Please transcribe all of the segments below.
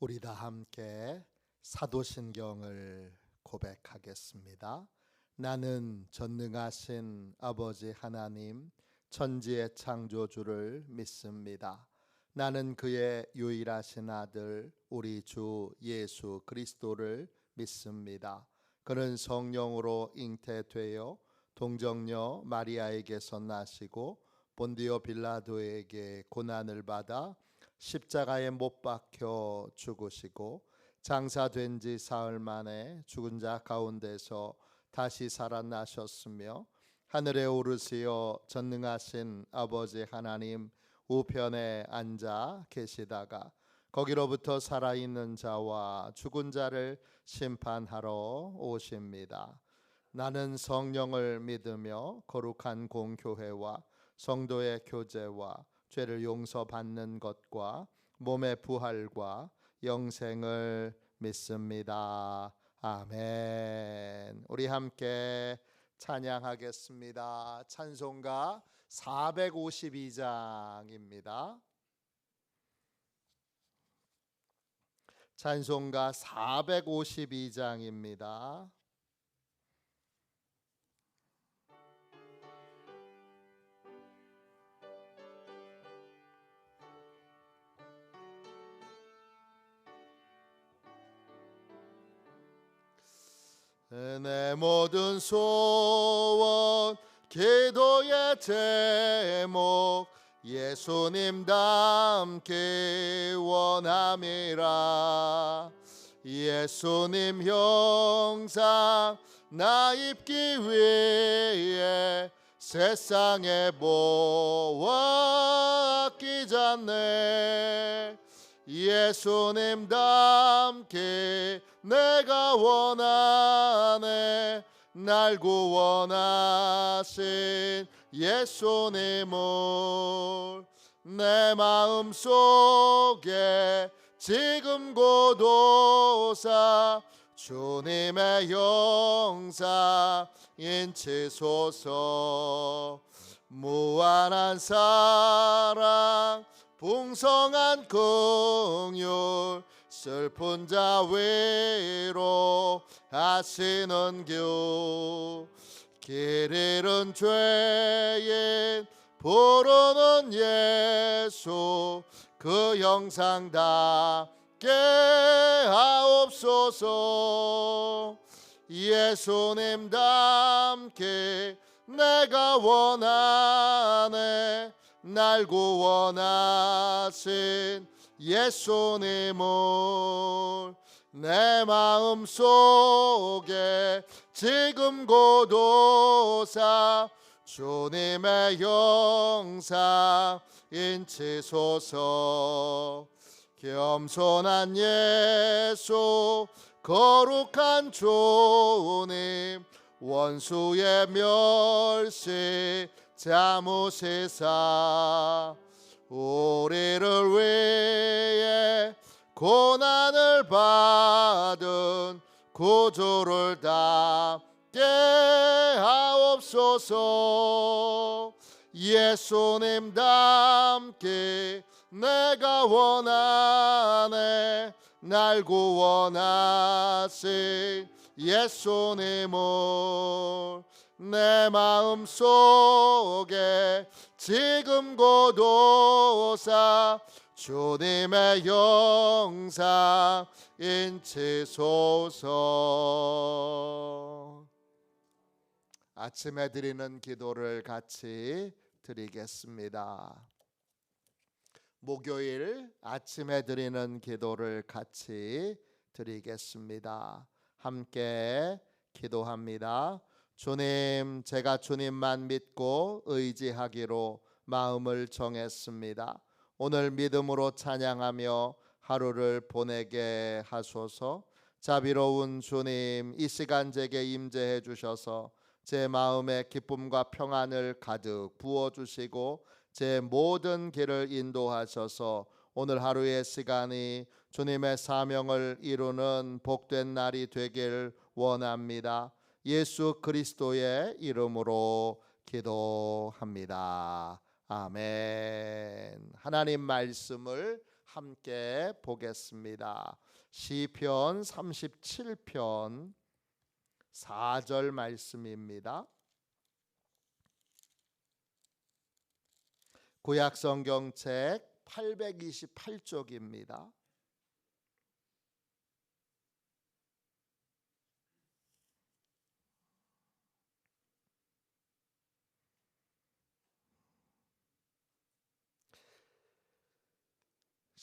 우리 다 함께 사도신경을 고백하겠습니다. 나는 전능하신 아버지 하나님 천지의 창조주를 믿습니다. 나는 그의 유일하신 아들 우리 주 예수 그리스도를 믿습니다. 그는 성령으로 잉태되어 동정녀 마리아에게서 나시고 본디오 빌라도에게 고난을 받아 십자가에 못 박혀 죽으시고 장사된 지 사흘 만에 죽은 자 가운데서 다시 살아나셨으며 하늘에 오르시어 전능하신 아버지 하나님 우편에 앉아 계시다가 거기로부터 살아있는 자와 죽은 자를 심판하러 오십니다. 나는 성령을 믿으며 거룩한 공교회와 성도의 교제와 죄를 용서받는 것과 몸의 부활과 영생을 믿습니다. 아멘. 우리 함께 찬양하겠습니다. 찬송가 452장입니다. 찬송가 452장입니다. 내 모든 소원 기도의 제목 예수님 닮기 원함이라. 예수님 형상 나 입기 위해 세상의 보화 아끼지 않네. 예수님 닮기 내가 원하네. 날 구원하신 예수님을 내 마음속에 지금 고도사 주님의 형상 인치소서. 무한한 사랑 풍성한 긍휼 슬픈 자 위로 하시는 교. 길 잃은 죄인 부르는 예수 그 형상답게 하옵소서. 예수님 닮기 내가 원하네. 날 구원하신 예수님을 내 마음속에 지금 고도사 주님의 형상 인치소서. 겸손한 예수 거룩한 주님 원수의 멸시 잠으시사 우리를 위해 고난을 받은 구주를 닮게 하옵소서. 예수님 닮기 내가 원하네. 날 구원하신 예수님을 내 마음속에 지금 고도사 주님의 형상 인치소서. 아침에 드리는 기도를 같이 드리겠습니다. 목요일 아침에 드리는 기도를 같이 드리겠습니다. 함께 기도합니다. 주님, 제가 주님만 믿고 의지하기로 마음을 정했습니다. 오늘 믿음으로 찬양하며 하루를 보내게 하소서. 자비로운 주님, 이 시간 제게 임재해 주셔서 제 마음에 기쁨과 평안을 가득 부어주시고 제 모든 길을 인도하셔서 오늘 하루의 시간이 주님의 사명을 이루는 복된 날이 되길 원합니다. 예수 그리스도의 이름으로 기도합니다. 아멘. 하나님 말씀을 함께 보겠습니다. 시편 37편 4절 말씀입니다. 구약성경책 828쪽입니다.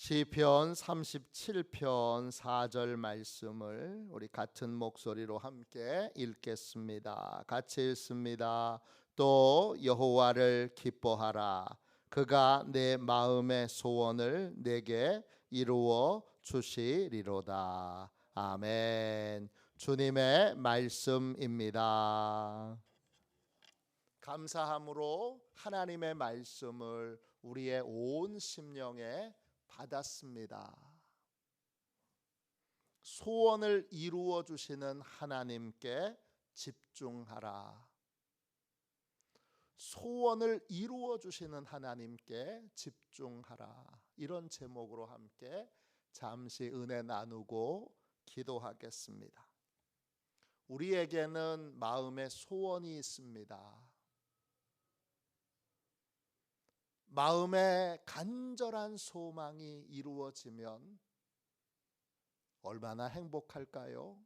시편 37편 4절 말씀을 우리 같은 목소리로 함께 읽겠습니다. 같이 읽습니다. 또 여호와를 기뻐하라. 그가 내 마음의 소원을 내게 이루어 주시리로다. 아멘. 주님의 말씀입니다. 감사함으로 하나님의 말씀을 우리의 온 심령에 받았습니다. 소원을 이루어 주시는 하나님께 집중하라. 소원을 이루어 주시는 하나님께 집중하라. 이런 제목으로 함께 잠시 은혜 나누고 기도하겠습니다. 우리에게는 마음의 소원이 있습니다. 마음의 간절한 소망이 이루어지면 얼마나 행복할까요?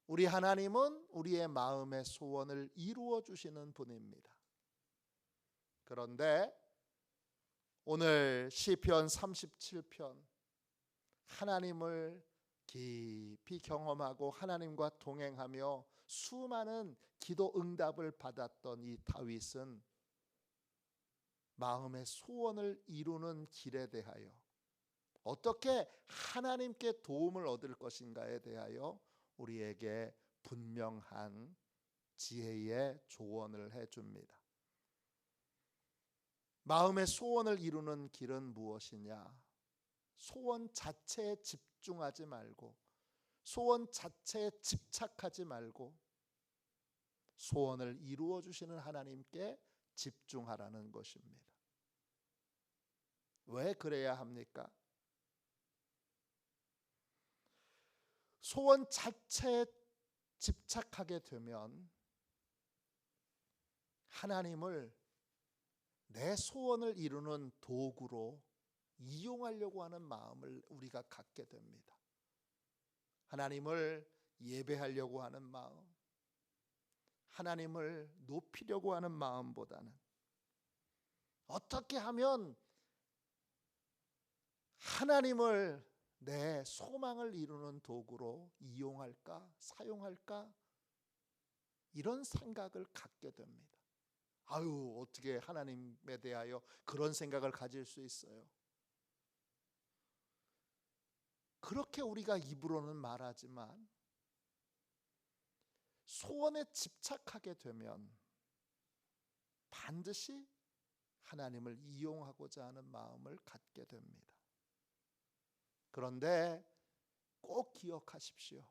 우리 하나님은 우리의 마음의 소원을 이루어 주시는 분입니다. 그런데 오늘 시편 37편 하나님을 깊이 경험하고 하나님과 동행하며 수많은 기도 응답을 받았던 이 다윗은 마음의 소원을 이루는 길에 대하여 어떻게 하나님께 도움을 얻을 것인가에 대하여 우리에게 분명한 지혜의 조언을 해줍니다. 마음의 소원을 이루는 길은 무엇이냐? 소원 자체에 집중하지 말고 소원 자체에 집착하지 말고 소원을 이루어 주시는 하나님께 집중하라는 것입니다. 왜 그래야 합니까? 소원 자체에 집착하게 되면 하나님을 내 소원을 이루는 도구로 이용하려고 하는 마음을 우리가 갖게 됩니다. 하나님을 예배하려고 하는 마음, 하나님을 높이려고 하는 마음보다는 어떻게 하면 하나님을 내 소망을 이루는 도구로 이용할까, 사용할까, 이런 생각을 갖게 됩니다. 아유, 어떻게 하나님에 대하여 그런 생각을 가질 수 있어요? 그렇게 우리가 입으로는 말하지만 소원에 집착하게 되면 반드시 하나님을 이용하고자 하는 마음을 갖게 됩니다. 그런데 꼭 기억하십시오.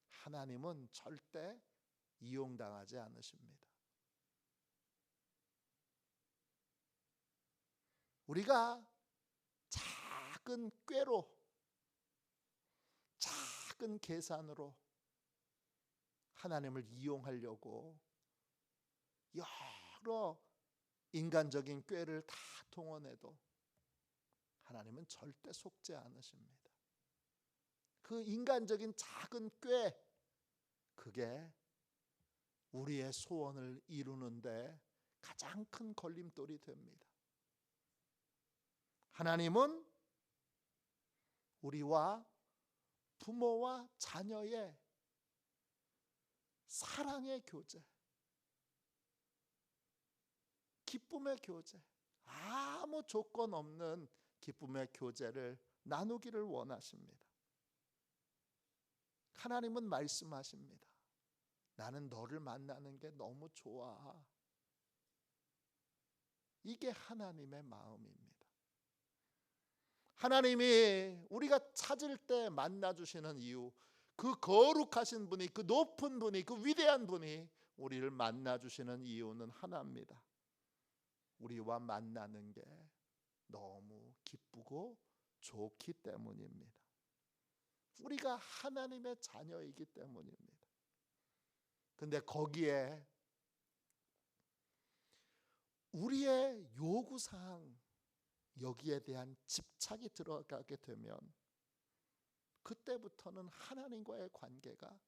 하나님은 절대 이용당하지 않으십니다. 우리가 작은 꾀로, 작은 계산으로 하나님을 이용하려고 여러 인간적인 꾀를 다 동원해도 하나님은 절대 속지 않으십니다. 그 인간적인 작은 꾀, 그게 우리의 소원을 이루는데 가장 큰 걸림돌이 됩니다. 하나님은 우리와 부모와 자녀의 사랑의 교제, 기쁨의 교제, 아무 조건 없는 기쁨의 교제를 나누기를 원하십니다. 하나님은 말씀하십니다. 나는 너를 만나는 게 너무 좋아. 이게 하나님의 마음입니다. 하나님이 우리가 찾을 때 만나주시는 이유, 그 거룩하신 분이, 그 높은 분이, 그 위대한 분이 우리를 만나주시는 이유는 하나입니다. 우리와 만나는 게 너무 기쁘고 좋기 때문입니다. 우리가 하나님의 자녀이기 때문입니다. 근데 거기에 우리의 요구사항, 여기에 대한 집착이 들어가게 되면 그때부터는 하나님과의 관계가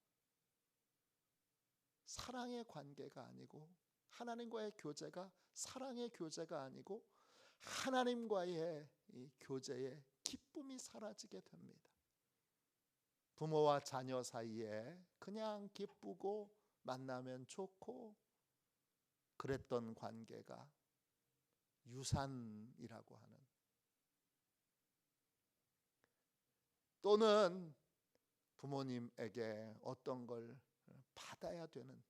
사랑의 관계가 아니고, 하나님과의 교제가 사랑의 교제가 아니고 하나님과의 이 교제의 기쁨이 사라지게 됩니다. 부모와 자녀 사이에 그냥 기쁘고 만나면 좋고 그랬던 관계가 유산이라고 하는, 또는 부모님에게 어떤 걸 받아야 되는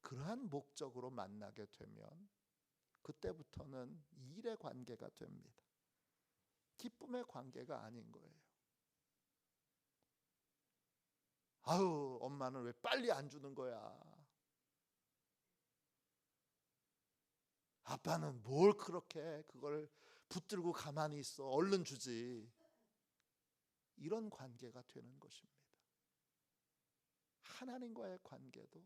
그러한 목적으로 만나게 되면 그때부터는 일의 관계가 됩니다. 기쁨의 관계가 아닌 거예요. 아유, 엄마는 왜 빨리 안 주는 거야? 아빠는 뭘 그렇게 그걸 붙들고 가만히 있어? 얼른 주지. 이런 관계가 되는 것입니다. 하나님과의 관계도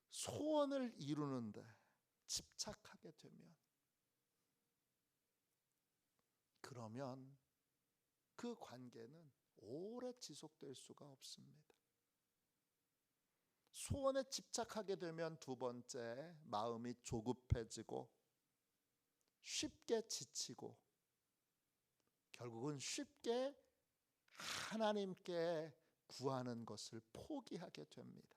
소원을 이루는데 집착하게 되면, 그러면 그 관계는 오래 지속될 수가 없습니다. 소원에 집착하게 되면 두 번째, 마음이 조급해지고 쉽게 지치고 결국은 쉽게 하나님께 구하는 것을 포기하게 됩니다.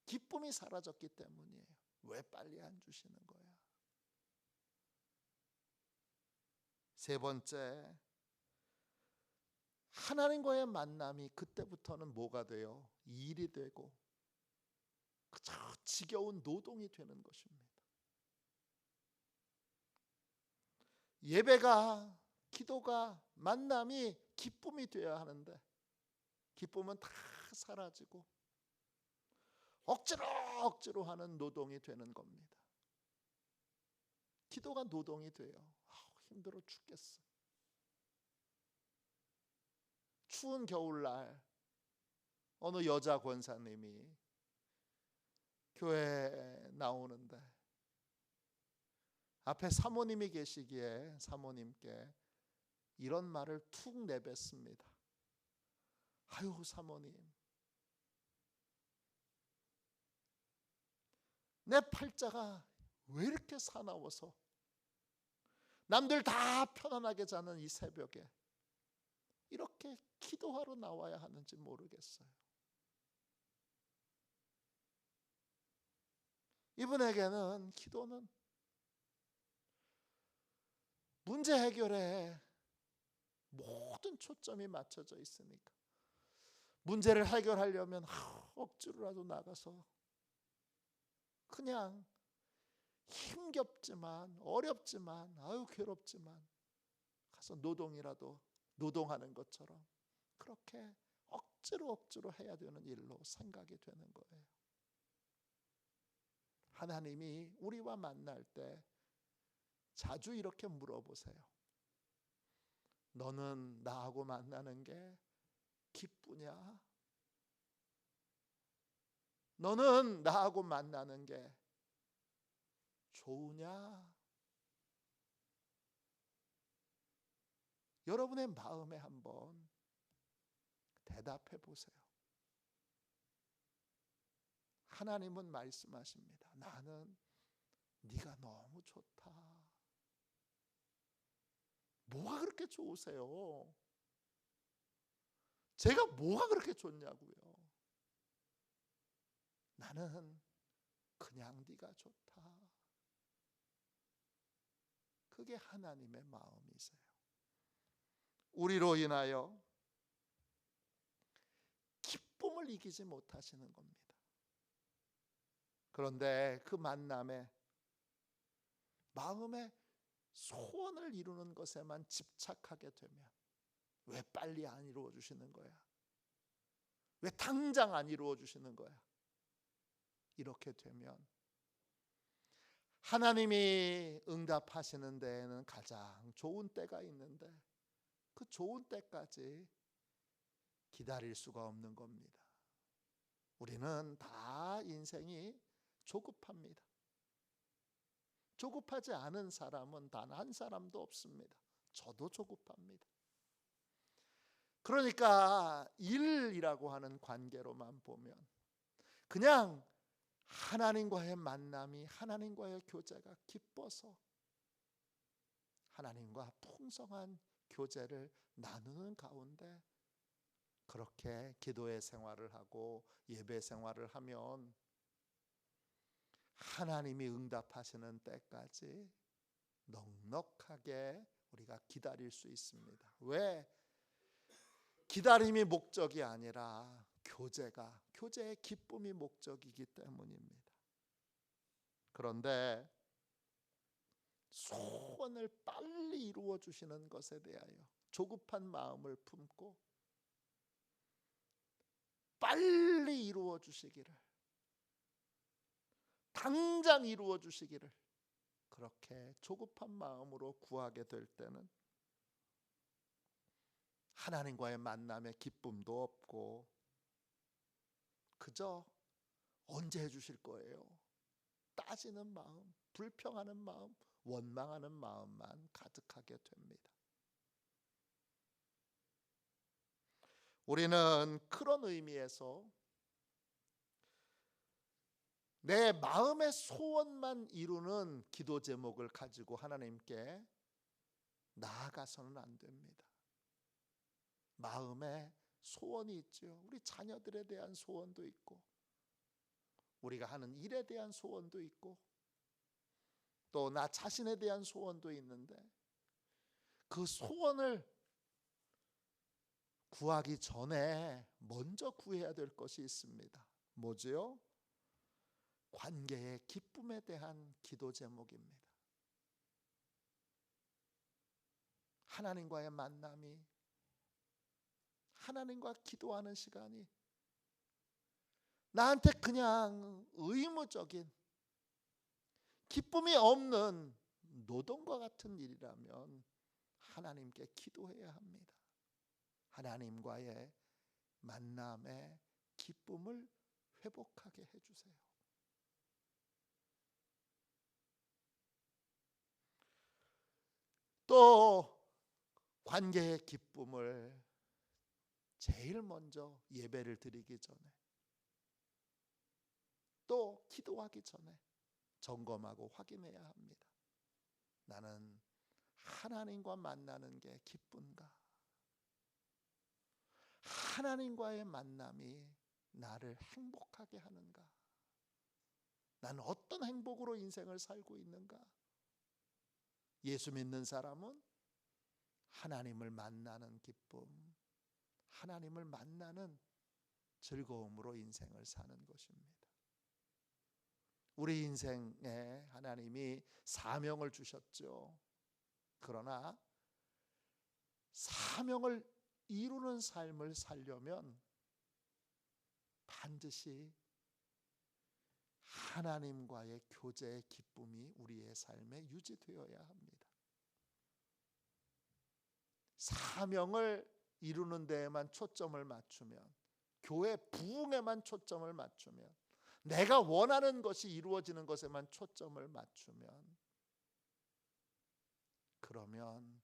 기쁨이 사라졌기 때문이에요. 왜 빨리 안 주시는 거야? 세 번째, 하나님과의 만남이 그때부터는 뭐가 돼요? 일이 되고 그저 지겨운 노동이 되는 것입니다. 예배가, 기도가, 만남이 기쁨이 되어야 하는데 기쁨은 다 사라지고 억지로 하는 노동이 되는 겁니다. 기도가 노동이 돼요. 힘들어 죽겠어. 추운 겨울날 어느 여자 권사님이 교회에 나오는데 앞에 사모님이 계시기에 사모님께 이런 말을 툭 내뱉습니다. 아유, 사모님, 내 팔자가 왜 이렇게 사나워서 남들 다 편안하게 자는 이 새벽에 이렇게 기도하러 나와야 하는지 모르겠어요. 이분에게는 기도는 문제 해결에 모든 초점이 맞춰져 있으니까 문제를 해결하려면 억지로라도 나가서 그냥 힘겹지만 어렵지만 괴롭지만 가서 노동이라도 노동하는 것처럼 그렇게 억지로 해야 되는 일로 생각이 되는 거예요. 하나님이 우리와 만날 때 자주 이렇게 물어보세요. 너는 나하고 만나는 게 기쁘냐? 너는 나하고 만나는 게 좋으냐? 여러분의 마음에 한번 대답해 보세요. 하나님은 말씀하십니다. 나는 네가 너무 좋다. 뭐가 그렇게 좋으세요? 제가 뭐가 그렇게 좋냐고요? 나는 그냥 네가 좋다. 그게 하나님의 마음이세요. 우리로 인하여 기쁨을 이기지 못하시는 겁니다. 그런데 그 만남에 마음의 소원을 이루는 것에만 집착하게 되면 왜 빨리 안 이루어 주시는 거야? 왜 당장 안 이루어 주시는 거야? 이렇게 되면 하나님이 응답하시는 데에는 가장 좋은 때가 있는데 그 좋은 때까지 기다릴 수가 없는 겁니다. 우리는 다 인생이 조급합니다. 조급하지 않은 사람은 단 한 사람도 없습니다. 저도 조급합니다. 그러니까 일이라고 하는 관계로만 보면 그냥 하나님과의 만남이, 하나님과의 교제가 기뻐서 하나님과 풍성한 교제를 나누는 가운데 그렇게 기도의 생활을 하고 예배 생활을 하면 하나님이 응답하시는 때까지 넉넉하게 우리가 기다릴 수 있습니다. 왜? 기다림이 목적이 아니라 교제의 기쁨이 목적이기 때문입니다. 그런데 소원을 빨리 이루어 주시는 것에 대하여 조급한 마음을 품고 빨리 이루어 주시기를, 당장 이루어 주시기를 그렇게 조급한 마음으로 구하게 될 때는 하나님과의 만남의 기쁨도 없고 그저 언제 해주실 거예요? 따지는 마음, 불평하는 마음, 원망하는 마음만 가득하게 됩니다. 우리는 그런 의미에서 내 마음의 소원만 이루는 기도 제목을 가지고 하나님께 나아가서는 안 됩니다. 마음에 소원이 있죠. 우리 자녀들에 대한 소원도 있고 우리가 하는 일에 대한 소원도 있고 또 나 자신에 대한 소원도 있는데 그 소원을 구하기 전에 먼저 구해야 될 것이 있습니다. 뭐지요? 관계의 기쁨에 대한 기도 제목입니다. 하나님과의 만남이, 하나님과 기도하는 시간이 나한테 그냥 의무적인 기쁨이 없는 노동과 같은 일이라면 하나님께 기도해야 합니다. 하나님과의 만남의 기쁨을 회복하게 해주세요. 또 관계의 기쁨을 제일 먼저 예배를 드리기 전에 또 기도하기 전에 점검하고 확인해야 합니다. 나는 하나님과 만나는 게 기쁜가? 하나님과의 만남이 나를 행복하게 하는가? 나는 어떤 행복으로 인생을 살고 있는가? 예수 믿는 사람은 하나님을 만나는 기쁨, 하나님을 만나는 즐거움으로 인생을 사는 것입니다. 우리 인생에 하나님이 사명을 주셨죠. 그러나 사명을 이루는 삶을 살려면 반드시 하나님과의 교제의 기쁨이 우리의 삶에 유지되어야 합니다. 사명을 이루는 데에만 초점을 맞추면, 교회 부흥에만 초점을 맞추면, 내가 원하는 것이 이루어지는 것에만 초점을 맞추면, 그러면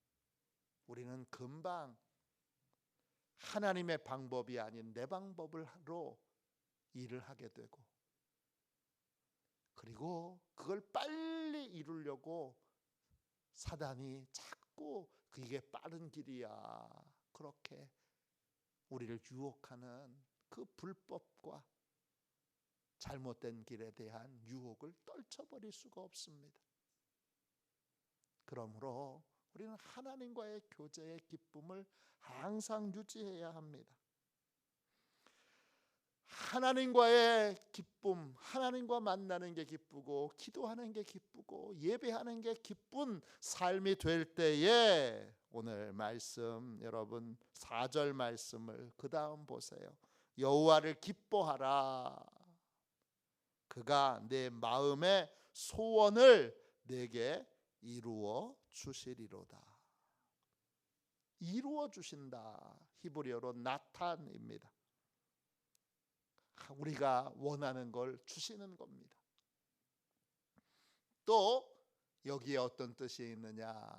우리는 금방 하나님의 방법이 아닌 내 방법으로 일을 하게 되고, 그리고 그걸 빨리 이루려고 사단이 자꾸 그게 빠른 길이야 그렇게 우리를 유혹하는 그 불법과 잘못된 길에 대한 유혹을 떨쳐버릴 수가 없습니다. 그러므로 우리는 하나님과의 교제의 기쁨을 항상 유지해야 합니다. 하나님과의 기쁨, 하나님과 만나는 게 기쁘고 기도하는 게 기쁘고 예배하는 게 기쁜 삶이 될 때에 오늘 말씀 여러분 4절 말씀을 그 다음 보세요. 여호와를 기뻐하라. 그가 내 마음의 소원을 내게 이루어 주시리로다. 이루어 주신다. 히브리어로 나탄입니다. 우리가 원하는 걸 주시는 겁니다. 또 여기에 어떤 뜻이 있느냐?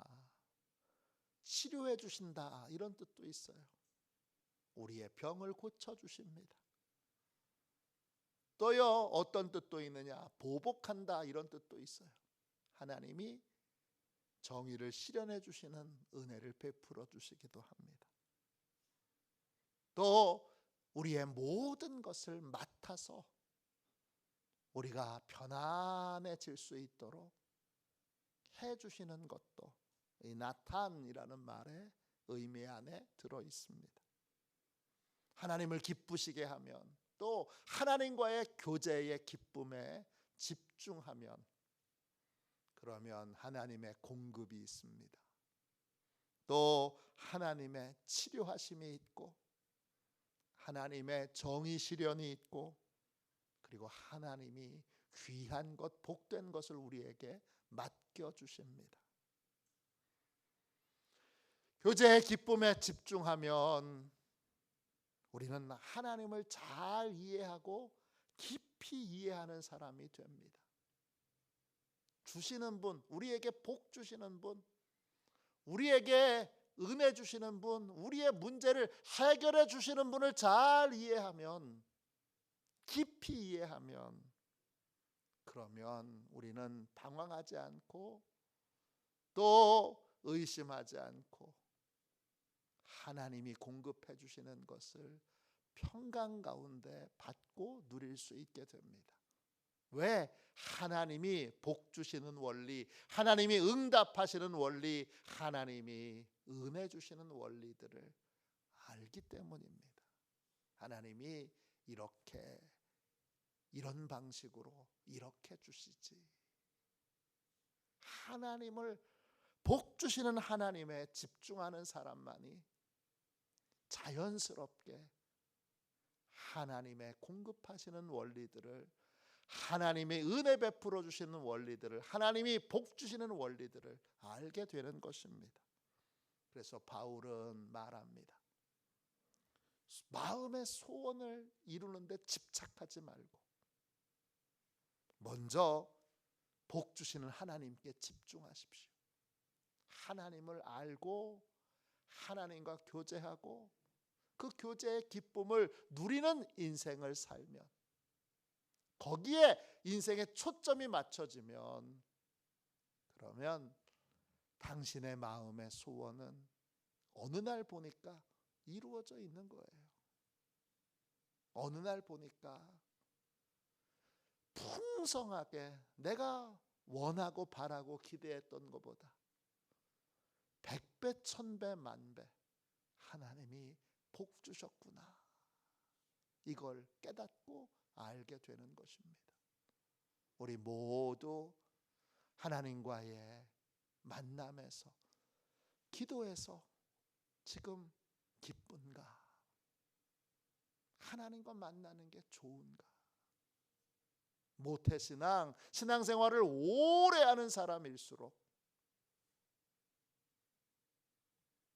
치료해 주신다, 이런 뜻도 있어요. 우리의 병을 고쳐 주십니다. 또요, 어떤 뜻도 있느냐? 보복한다, 이런 뜻도 있어요. 하나님이 정의를 실현해 주시는 은혜를 베풀어 주시기도 합니다. 또 우리의 모든 것을 맡아서 우리가 편안해질 수 있도록 해 주시는 것도 이 나탄이라는 말의 의미 안에 들어 있습니다. 하나님을 기쁘시게 하면, 또 하나님과의 교제의 기쁨에 집중하면, 그러면 하나님의 공급이 있습니다. 또 하나님의 치료하심이 있고, 하나님의 정의 실현이 있고, 그리고 하나님이 귀한 것, 복된 것을 우리에게 맡겨주십니다. 교제의 기쁨에 집중하면 우리는 하나님을 잘 이해하고 깊이 이해하는 사람이 됩니다. 주시는 분, 우리에게 복 주시는 분, 우리에게 은혜 주시는 분, 우리의 문제를 해결해 주시는 분을 잘 이해하면, 깊이 이해하면, 그러면 우리는 방황하지 않고 또 의심하지 않고 하나님이 공급해 주시는 것을 평강 가운데 받고 누릴 수 있게 됩니다. 왜? 하나님이 복 주시는 원리, 하나님이 응답하시는 원리, 하나님이 은혜 주시는 원리들을 알기 때문입니다. 하나님이 이런 방식으로 이렇게 주시지. 하나님을, 복 주시는 하나님에 집중하는 사람만이 자연스럽게 하나님의 공급하시는 원리들을, 하나님의 은혜 베풀어 주시는 원리들을, 하나님이 복 주시는 원리들을 알게 되는 것입니다. 그래서 바울은 말합니다. 마음의 소원을 이루는 데 집착하지 말고 먼저 복 주시는 하나님께 집중하십시오. 하나님을 알고 하나님과 교제하고 그 교제의 기쁨을 누리는 인생을 살면, 거기에 인생의 초점이 맞춰지면, 그러면 당신의 마음의 소원은 어느 날 보니까 이루어져 있는 거예요. 어느 날 보니까 풍성하게 내가 원하고 바라고 기대했던 것보다 100배, 1000배, 만배 하나님이 복 주셨구나, 이걸 깨닫고 알게 되는 것입니다. 우리 모두 하나님과의 만남에서, 기도에서 지금 기쁜가? 하나님과 만나는 게 좋은가? 모태신앙, 신앙생활을 오래 하는 사람일수록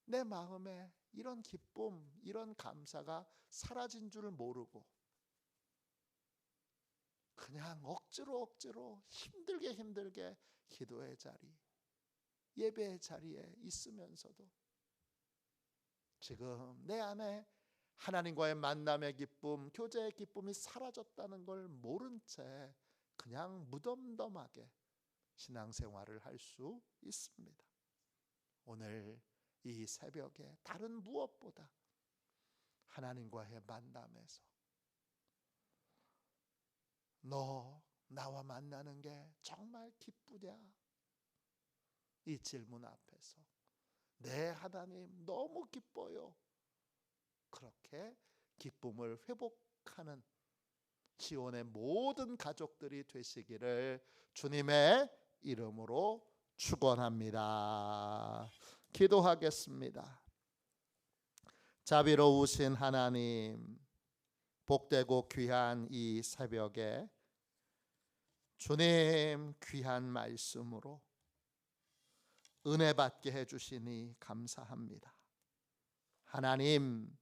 내 마음에 이런 기쁨, 이런 감사가 사라진 줄 모르고 그냥 억지로 힘들게 기도의 자리, 예배의 자리에 있으면서도 지금 내 안에 하나님과의 만남의 기쁨, 교제의 기쁨이 사라졌다는 걸 모른 채 그냥 무덤덤하게 신앙생활을 할 수 있습니다. 오늘 이 새벽에 다른 무엇보다 하나님과의 만남에서 너 나와 만나는 게 정말 기쁘냐? 이 질문 앞에서 네, 하나님 너무 기뻐요. 그렇게 기쁨을 회복하는 지원의 모든 가족들이 되시기를 주님의 이름으로 축원합니다. 기도하겠습니다. 자비로우신 하나님, 복되고 귀한 이 새벽에 주님 귀한 말씀으로 은혜 받게 해주시니 감사합니다. 하나님,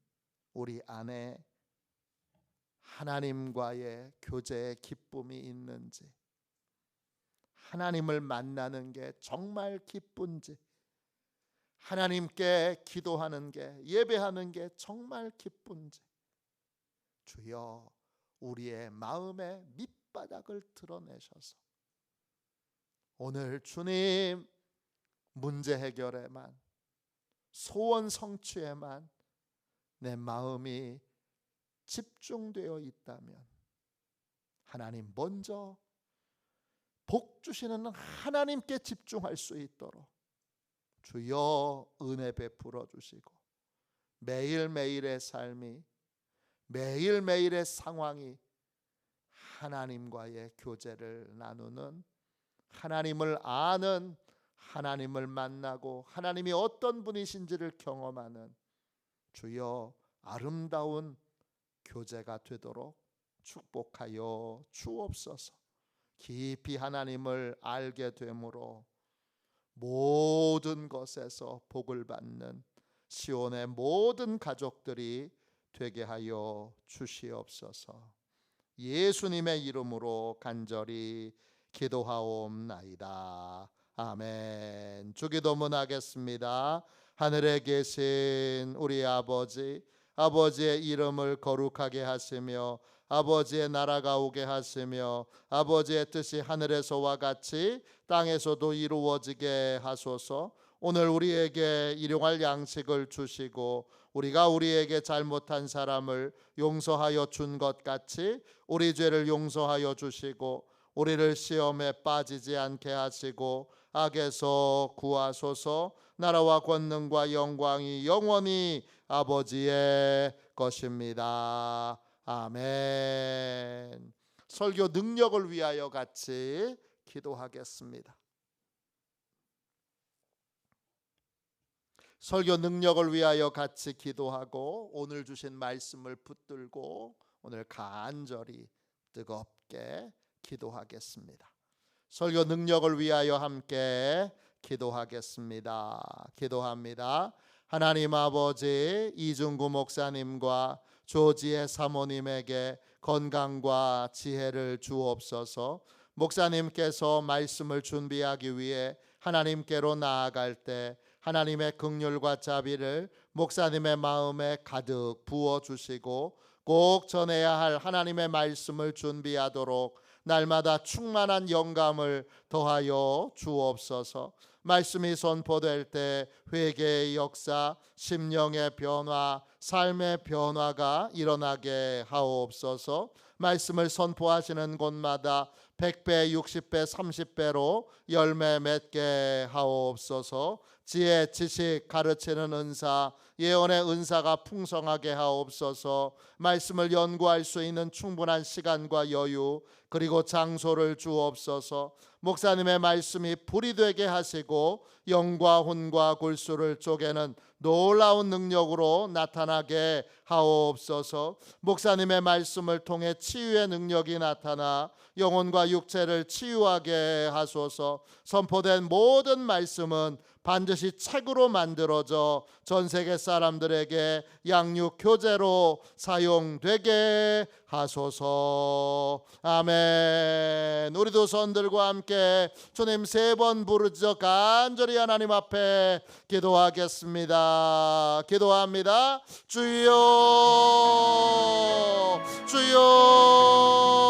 우리 안에 하나님과의 교제의 기쁨이 있는지, 하나님을 만나는 게 정말 기쁜지, 하나님께 기도하는 게, 예배하는 게 정말 기쁜지, 주여 우리의 마음의 밑바닥을 드러내셔서 오늘 주님 문제 해결에만, 소원 성취에만 내 마음이 집중되어 있다면 하나님 먼저 복 주시는 하나님께 집중할 수 있도록 주여 은혜 베풀어 주시고, 매일매일의 삶이, 매일매일의 상황이 하나님과의 교제를 나누는, 하나님을 아는, 하나님을 만나고 하나님이 어떤 분이신지를 경험하는 주여 아름다운 교제가 되도록 축복하여 주옵소서. 깊이 하나님을 알게 되므로 모든 것에서 복을 받는 시온의 모든 가족들이 되게 하여 주시옵소서. 예수님의 이름으로 간절히 기도하옵나이다. 아멘. 주기도문 하겠습니다. 하늘에 계신 우리 아버지, 아버지의 이름을 거룩하게 하시며 아버지의 나라가 오게 하시며 아버지의 뜻이 하늘에서와 같이 땅에서도 이루어지게 하소서. 오늘 우리에게 일용할 양식을 주시고 우리가 우리에게 잘못한 사람을 용서하여 준 것 같이 우리 죄를 용서하여 주시고 우리를 시험에 빠지지 않게 하시고 악에서 구하소서. 나라와 권능과 영광이 영원히 아버지의 것입니다. 아멘. 설교 능력을 위하여 같이 기도하겠습니다. 설교 능력을 위하여 같이 기도하고 오늘 주신 말씀을 붙들고 오늘 간절히 뜨겁게 기도하겠습니다. 설교 능력을 위하여 함께 기도하겠습니다. 기도합니다. 하나님 아버지, 이중구 목사님과 조지의 사모님에게 건강과 지혜를 주옵소서. 목사님께서 말씀을 준비하기 위해 하나님께로 나아갈 때 하나님의 긍휼과 자비를 목사님의 마음에 가득 부어주시고 꼭 전해야 할 하나님의 말씀을 준비하도록 날마다 충만한 영감을 더하여 주옵소서. 말씀이 선포될 때 회개의 역사, 심령의 변화, 삶의 변화가 일어나게 하옵소서. 말씀을 선포하시는 곳마다 100배, 60배, 30배로 열매 맺게 하옵소서. 지혜, 지식, 가르치는 은사, 예언의 은사가 풍성하게 하옵소서. 말씀을 연구할 수 있는 충분한 시간과 여유 그리고 장소를 주옵소서. 목사님의 말씀이 불이 되게 하시고 영과 혼과 골수를 쪼개는 놀라운 능력으로 나타나게 하옵소서. 목사님의 말씀을 통해 치유의 능력이 나타나 영혼과 육체를 치유하게 하소서. 선포된 모든 말씀은 반드시 책으로 만들어져 전 세계 사람들에게 양육 교재로 사용되게 하소서. 아멘. 우리도 손들과 함께 주님 3번 부르짖어 간절히 하나님 앞에 기도하겠습니다. 기도합니다. 주여, 주여.